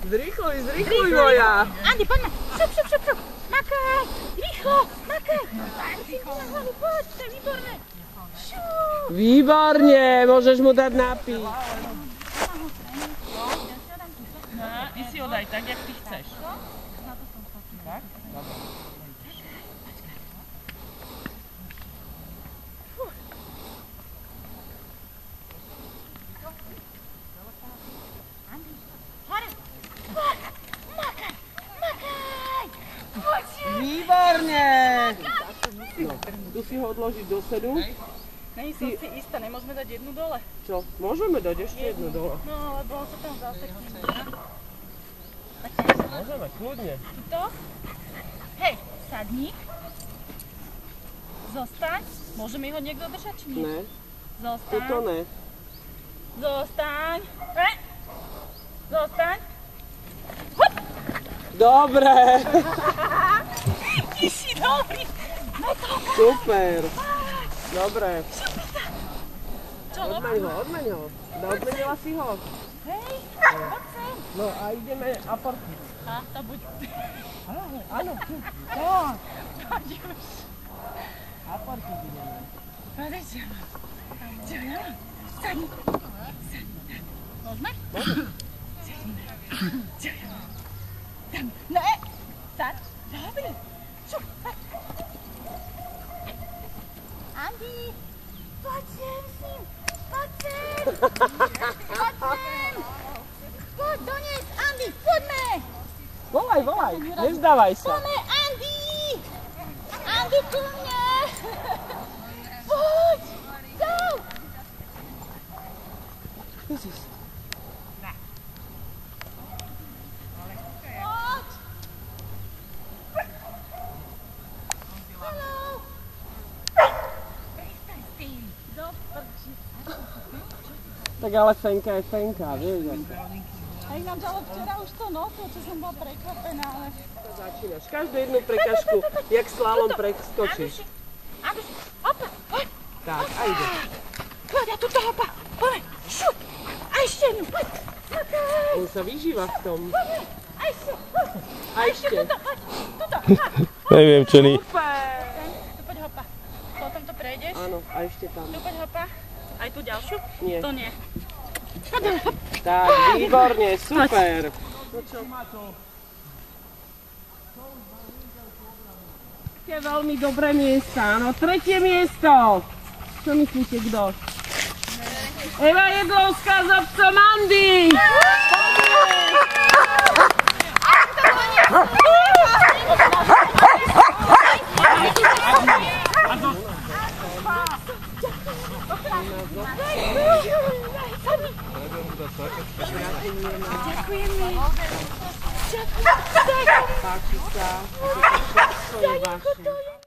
Zrýchluj moja. Andi, poďme. Šup. Makaj. Rýchlo, makaj. Poď, to je výborné. Šup. Výborne, môžeš mu dať nápij. Ty si ho daj tak, jak ty chceš. Tak? Výborne! No, tu si ho odložiť do sedu. Nej som si istá, nemôžeme dať jednu dole? Čo? Môžeme dať ešte jednu dole. No, lebo on sa tam zasekne. Môžeme, kľudne. To? Hej, sadník. Zostaň. Môžeme ho niekto držať, či nie? Ne, Zostaň. toto ne. Zostaň. Zostaň. Dobre! Ty si dobrý. Super! Dobre. Čo, Odmeň ho. Odmenila si ho. hej, poď sem. No a ideme apartment. A, to buď. Áno, tu. Poď už. Apartment ideme. Poď, čo ja? Sadni. Môžeme? Čo ja? Tam. Ne, sad. Dobrý. Šup. Andi, poď sem s ním. Poď sem. Poď, donies, Andi, poďme. Volaj, nezdávaj sa. Poďme, Andi. Andi, ku mne. Poď, go. Poď. Hello. Prestaň s tým. Do prči. Tak ale fenka je fenka, vieš. A nám dalo včera už to noto, čo som bola prekvapená, ale... Začínaš. Každú jednu prekažku, jak slalom preskočíš. Anduš, hopa, poď. Tak, a ide. Poď, a tuto hopa. Poďme, šup. A ešte jednu, poď. Makaj. On sa vyžíva v tom. Poďme, a ešte, poď. A ešte. Tuto, poď, tuto. Neviem, čo ni. Super! Tu poď hopa. Potom to prejdeš. Áno, a ešte tam. Tu poď hopa. Aj tu ďalšiu? Nie. To nie. Tak, výborne, super. No čo? Také veľmi dobré miesta, áno. Tretie miesto. Čo myslíte, kto? Eva Jedlovská s obcom Andy. Ďakujeme. Páči sa. To je vaše.